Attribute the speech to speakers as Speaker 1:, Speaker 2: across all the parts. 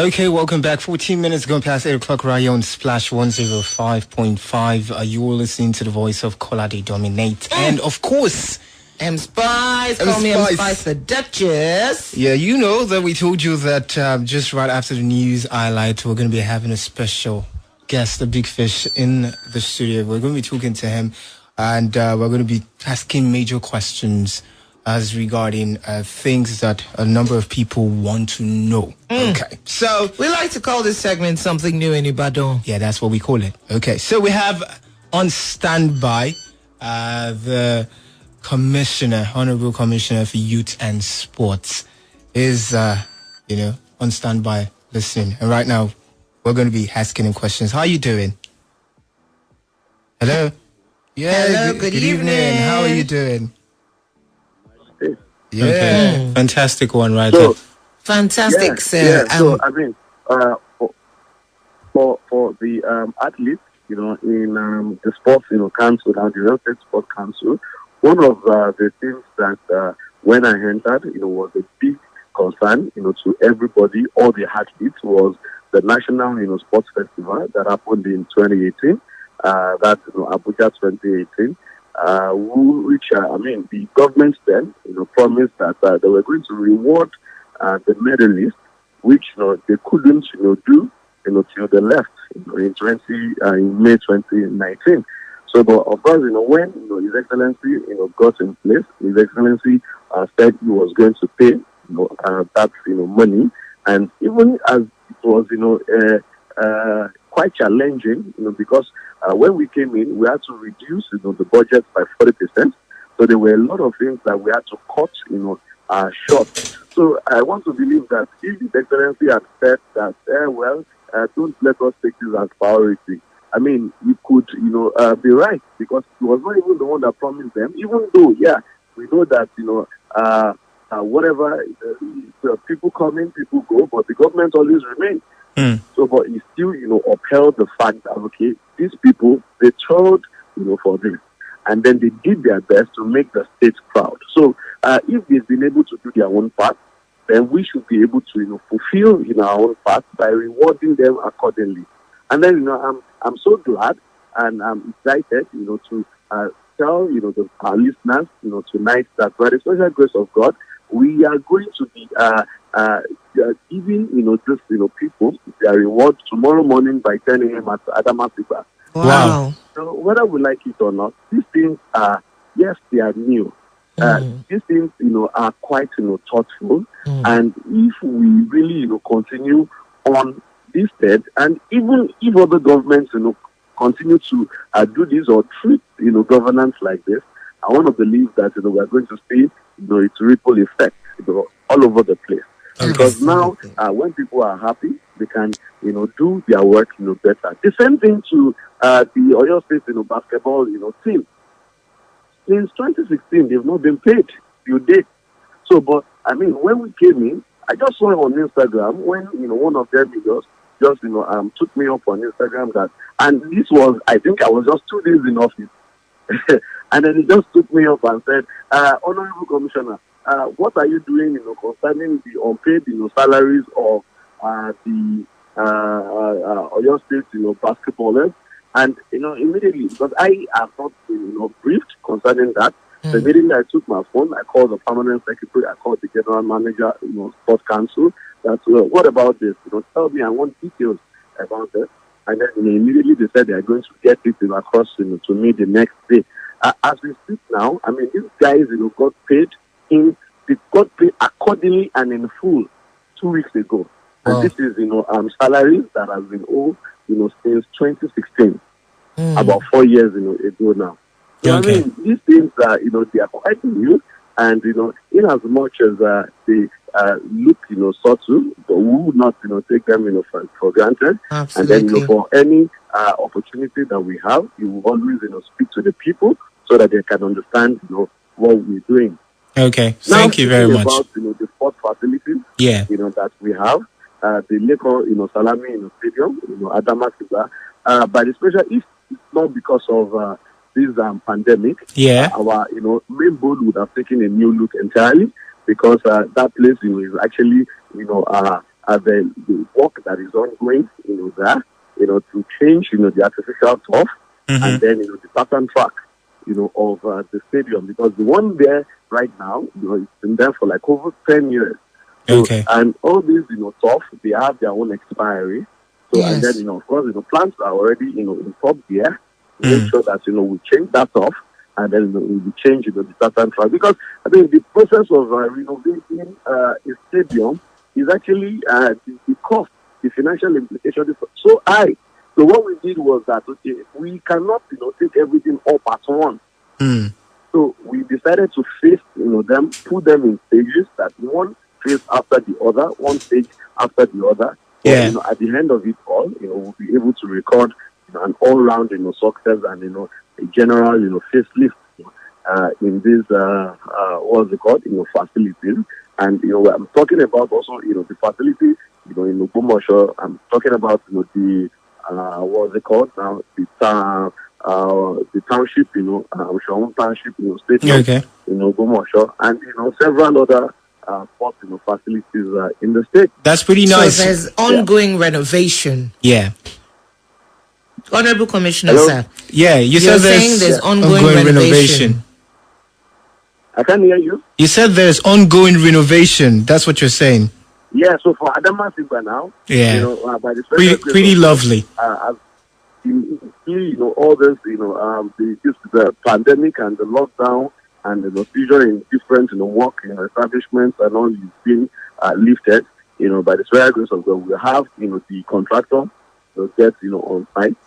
Speaker 1: Okay, welcome back. 14 minutes going past 8 o'clock right here on Splash 105.5. You all listening to the voice of Kolade Dominate. And of course,
Speaker 2: Mspyce. Call me Mspyce, the Duchess.
Speaker 1: Yeah, you know that we told you that just right after the news highlight, we're going to be having a special guest, a big fish, in the studio. We're going to be talking to him, and we're going to be asking major questions as regarding things that a number of people want to know. Okay, so
Speaker 2: we like to call this segment something new in Ibadan.
Speaker 1: Yeah, that's what we call it. Okay, so we have on standby the Commissioner, Honourable Commissioner for Youth and Sports is, on standby listening. And right now, we're going to be asking him questions. How are you doing? Hello? Yeah,
Speaker 2: hello, good evening.
Speaker 1: How are you doing? Yeah,
Speaker 3: okay.
Speaker 1: Fantastic one, right?
Speaker 3: So,
Speaker 2: fantastic, sir.
Speaker 3: Yeah. So I mean, for the athletes, in the sports, council, and the Oyo State Sports Council, one of the things that when I entered, was a big concern, to everybody, all the athletes, was the National, Sports Festival that happened in 2018. That's Abuja 2018. Which the government then, promised that they were going to reward the medalists, which they couldn't, do, till the left, in May 2019. So, but of course, when His Excellency, got in place, His Excellency said he was going to pay, that money, and even as it was, quite challenging, because when we came in, we had to reduce, the budget by 40%. So there were a lot of things that we had to cut, short. So I want to believe that if the Excellency had said that, don't let us take this as priority. I mean, you could, be right, because he was not even the one that promised them, even though, we know that, whatever, people come in, people go, but the government always remains. So, but he still, upheld the fact that, okay, these people, they toiled, for this. And then they did their best to make the state proud. So, if they've been able to do their own part, then we should be able to, fulfill our own part by rewarding them accordingly. And then, I'm so glad and I'm excited, to tell, our listeners, tonight that by the special grace of God, we are going to be giving, just, people their reward tomorrow morning by 10 a.m. at Adamasiba.
Speaker 2: Wow.
Speaker 3: So whether we like it or not, these things are, yes, they are new. These things, are quite, thoughtful. And if we really, continue on this stead, and even if other governments, continue to do this or treat, governance like this, I want to believe that, we are going to see, its ripple effect, all over the place. Because now, when people are happy, they can, do their work, better. The same thing to the Oyo State, basketball, team. Since 2016, they've not been paid till date. So, but I mean, when we came in, I just saw on Instagram when one of their videos just took me up on Instagram that, and this was, I think I was just 2 days in office, and then he just took me up and said, Honourable Commissioner, what are you doing, concerning the unpaid, salaries of the Oyo State, basketballers? And, immediately, because I have not been, briefed concerning that, so immediately I took my phone, I called the permanent secretary, I called the general manager, sports council, that, what about this? Tell me, I want details about this. And then immediately they said they are going to get it across, to me the next day. As we speak now, I mean, these guys, got paid they got paid accordingly and in full 2 weeks ago. And this is, salaries that have been owed, since 2016, about 4 years, ago now. So,
Speaker 1: Okay.
Speaker 3: I mean, these things are, they are quite new, and, in as much as they look, subtle, but we would not, take them, for granted.
Speaker 2: Absolutely.
Speaker 3: And then, for any opportunity that we have, you will always, speak to the people so that they can understand, what we're doing.
Speaker 1: Okay,
Speaker 3: Now,
Speaker 1: thank you very much.
Speaker 3: About, the sports facilities,
Speaker 1: Yeah.
Speaker 3: that we have, the Leko, Salami, Stadium, Adamasiba, by the special, if it's not because of this pandemic, our, main board would have taken a new look entirely, because that place, is actually, the work that is ongoing, there, to change, the artificial turf, and then, the pattern track, of the stadium, because the one there right now, it's been there for like over 10 years. So,
Speaker 1: Okay.
Speaker 3: and all these, turf, they have their own expiry. So, and then, of course, plants are already, in top gear. Make sure that, we change that off, and then we change, the pattern track. Because, I think the process of renovating a stadium is actually the cost, the financial implication is so high. So what we did was that, okay, we cannot, take everything up at once. So we decided to phase, them, put them in stages, that one phase after the other, one stage after the other.
Speaker 1: Yeah.
Speaker 3: So, at the end of it all, we'll be able to record an all-round, success and, a general, facelift in this, what's it called, facilities. And, I'm talking about also, the facility, in Ogbomoso. I'm talking about, the, what's it called now, the township, Oshawon Township, stadium, in Ogbomoso, and, several other sports, facilities in the state.
Speaker 1: That's pretty nice.
Speaker 2: So there's ongoing renovation.
Speaker 1: Yeah.
Speaker 2: Honourable Commissioner,
Speaker 3: Hello?
Speaker 2: sir.
Speaker 1: Yeah, you said
Speaker 2: there's ongoing renovation.
Speaker 3: I can't hear you.
Speaker 1: You said there's ongoing renovation. That's what you're saying.
Speaker 3: Yeah, so for Adamasimba now,
Speaker 1: Yeah.
Speaker 3: by the
Speaker 1: Pretty lovely.
Speaker 3: As all this, the pandemic and the lockdown and the seizure in different, work establishments and all is being lifted, by the special grace of God, we have, the contractor get, on site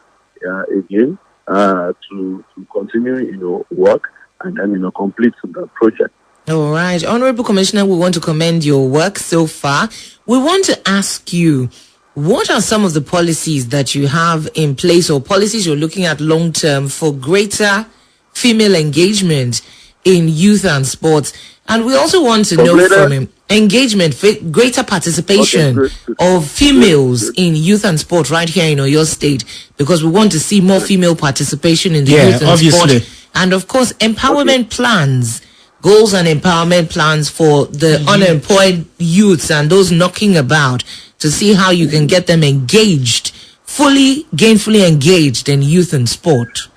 Speaker 3: again to continue, work and then, complete the project.
Speaker 2: All right. Honourable Commissioner, we want to commend your work so far. We want to ask you, what are some of the policies that you have in place or policies you're looking at long term for greater female engagement in youth and sports? And we also want to know from him engagement, greater participation of females in youth and sport right here in Oyo State, because we want to see more female participation in the youth and sport. And of course, empowerment plans, goals and empowerment plans for the unemployed youths and those knocking about, to see how you can get them engaged, gainfully engaged in youth and sport.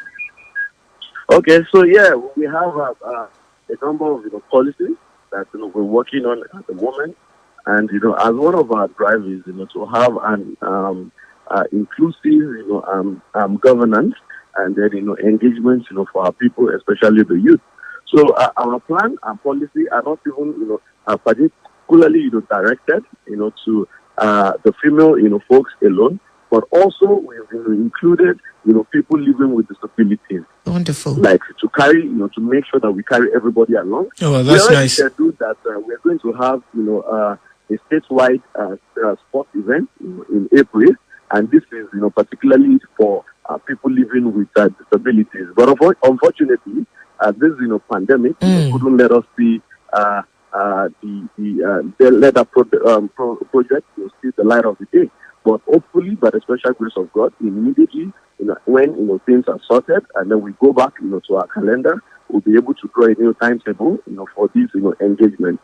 Speaker 3: Okay, so we have a number of policies that we're working on at the moment, and as one of our drives is to have an inclusive governance and then engagement for our people, especially the youth. So our plan and policy are not even particularly directed to the female folks alone, but also we've included people living with disabilities.
Speaker 2: Wonderful.
Speaker 3: Like to carry to make sure that we carry everybody along.
Speaker 1: Oh, well, that's nice.
Speaker 3: We do that. We're going to have a statewide sports event in April, and this is particularly for people living with disabilities. But unfortunately, this pandemic couldn't let us see the project to see the light of the day. But hopefully, by the special grace of God, immediately, when things are sorted, and then we go back, to our calendar, we'll be able to draw a new timetable, for these, engagement.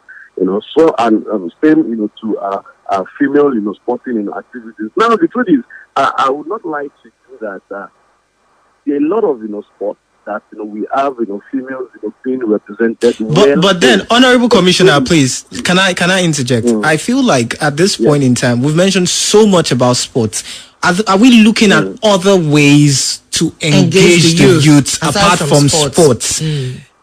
Speaker 3: So and same, to our female, sporting, activities. Now, the truth is, I would not like to do that. There are a lot of, sports that we have females being represented.
Speaker 1: But then, Honourable Commissioner, please, can I interject? I feel like at this point in time, we've mentioned so much about sports. Are we looking at other ways to engage the youth apart from sports?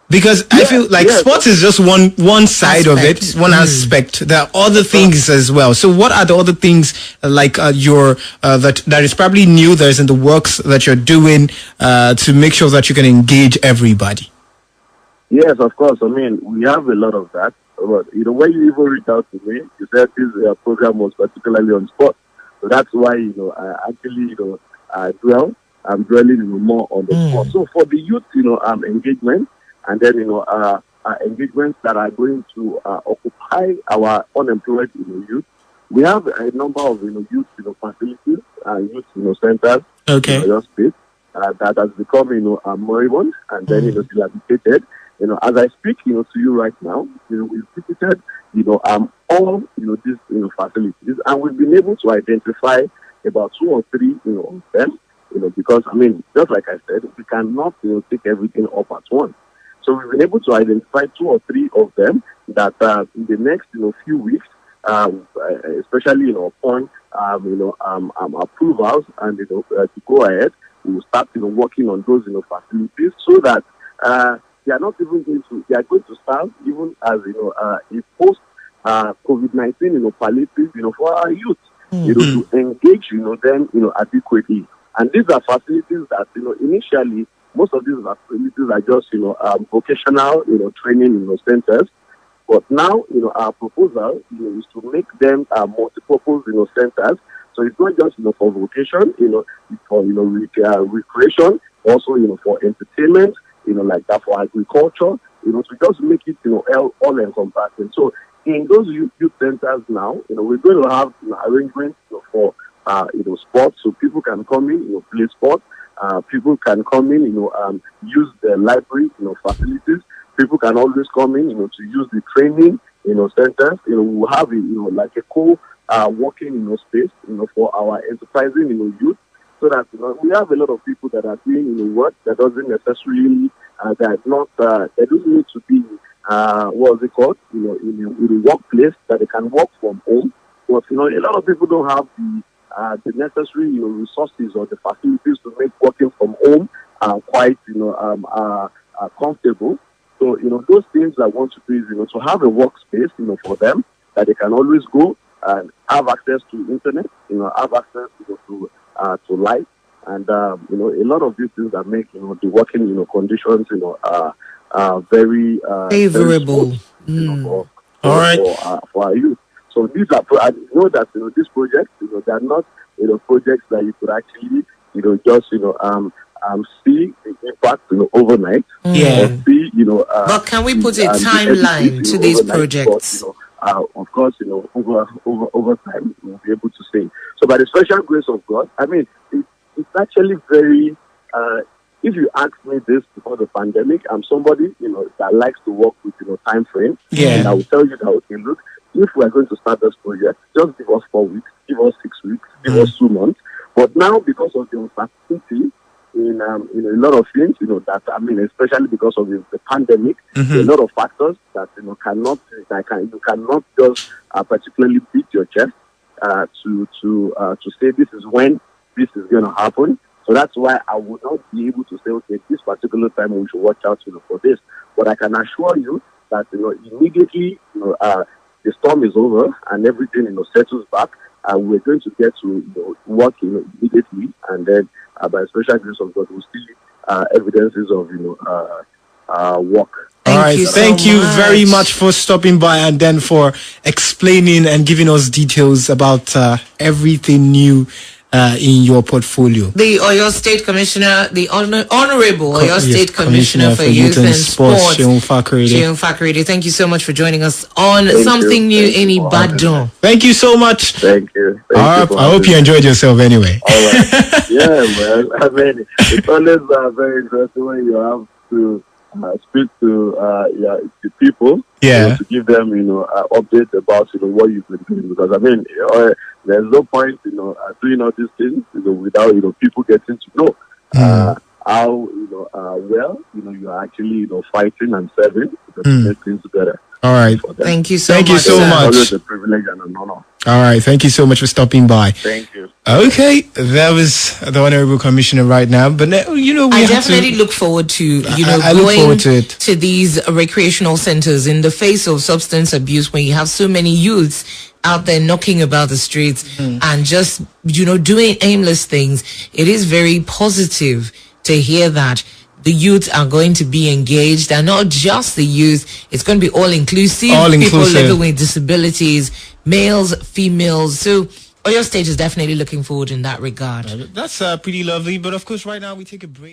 Speaker 1: Because I feel like sports is just one side of it, one aspect. There are other things as well. So what are the other things like that is probably new, that is in the works that you're doing to make sure that you can engage everybody?
Speaker 3: Yes, of course. I mean, we have a lot of that. But, when you even reached out to me, you said this program was particularly on sports. So that's why, I actually, I'm dwelling more on the sport. So for the youth, engagement, and then, engagements that are going to occupy our unemployed youth. We have a number of youth facilities and youth centers in Oyo State that has become moribund and then dilapidated. As I speak to you right now, we've visited all these facilities, and we've been able to identify about 2 or 3 of them. Because I mean, just like I said, we cannot take everything up at once. So we've been able to identify 2 or 3 of them that in the next few weeks, especially upon approvals and to go ahead, we will start working on those facilities so that they are not even going to, they are going to start even as a post COVID-19 palliative for our youth, to engage them adequately. And these are facilities that initially most of these facilities are just vocational training centers. But now our proposal is to make them multi-purpose centers. So it's not just for vocation, it's for recreation, also for entertainment, like that, for agriculture, to just make it all encompassing. So in those youth centers now, we're going to have arrangements for sports, so people can come in, play sports. People can come in, use the library, facilities. People can always come in, to use the training, centers. We'll have like a co-working, space, for our enterprising, youth, so that we have a lot of people that are doing work that doesn't necessarily, they don't need to be, what's it called, in the workplace, that they can work from home. But a lot of people don't have the necessary resources or the facilities to make working from home quite comfortable. So those things I want to do is to have a workspace for them that they can always go and have access to internet, have access to light, and a lot of these things that make the working conditions very
Speaker 2: favorable.
Speaker 3: Very
Speaker 1: All right.
Speaker 3: For our youth. So these are, I know that these projects, they are not projects that you could actually just see the impact overnight.
Speaker 2: Yeah.
Speaker 3: Or see
Speaker 2: but can we put a timeline to these projects?
Speaker 3: But, of course, over time we'll be able to say. So by the special grace of God, I mean it's actually very. If you ask me this before the pandemic, I'm somebody that likes to work with time frame.
Speaker 1: Yeah.
Speaker 3: And I will tell you that, okay, look, if we are going to start this project, just give us 4 weeks, give us 6 weeks, give us 2 months. But now, because of the uncertainty in a lot of things, that especially because of the pandemic, a lot of factors that you cannot just particularly beat your chest to say this is when this is going to happen. So that's why I would not be able to say, okay, this particular time we should watch out for this. But I can assure you that immediately the storm is over and everything settles back, we're going to get to work immediately, and then by special grace of God we'll see evidences of work.
Speaker 1: Thank you very much for stopping by and then for explaining and giving us details about everything new in your portfolio.
Speaker 2: The Oyo State Commissioner, the Honourable Oyo State Commissioner for Youth and Sports,
Speaker 1: Seun Fakorede.
Speaker 2: Thank you so much for joining us on Something New in Ibadan.
Speaker 1: Thank you so much.
Speaker 3: Thank you.
Speaker 1: I hope you enjoyed yourself anyway.
Speaker 3: All right. Yeah, well, it's always very interesting when you have to speak to the people, to give them updates about what you've been doing, because there's no point doing all these things without people getting to know how well you are actually fighting and serving to make things better.
Speaker 1: All right.
Speaker 2: Thank you so much.
Speaker 1: Thank you so much.
Speaker 3: It's always a privilege and an honor.
Speaker 1: All right. Thank you so much for stopping by.
Speaker 3: Thank you.
Speaker 1: Okay, that was the Honourable Commissioner right now. But
Speaker 2: I definitely look forward to going to these recreational centers in the face of substance abuse, when you have so many youths out there knocking about the streets and just doing aimless things. It is very positive to hear that the youth are going to be engaged, and not just the youth. It's going to be all inclusive. People living with disabilities, males, females. So Oyo State is definitely looking forward in that regard.
Speaker 1: That's pretty lovely. But of course, right now we take a break.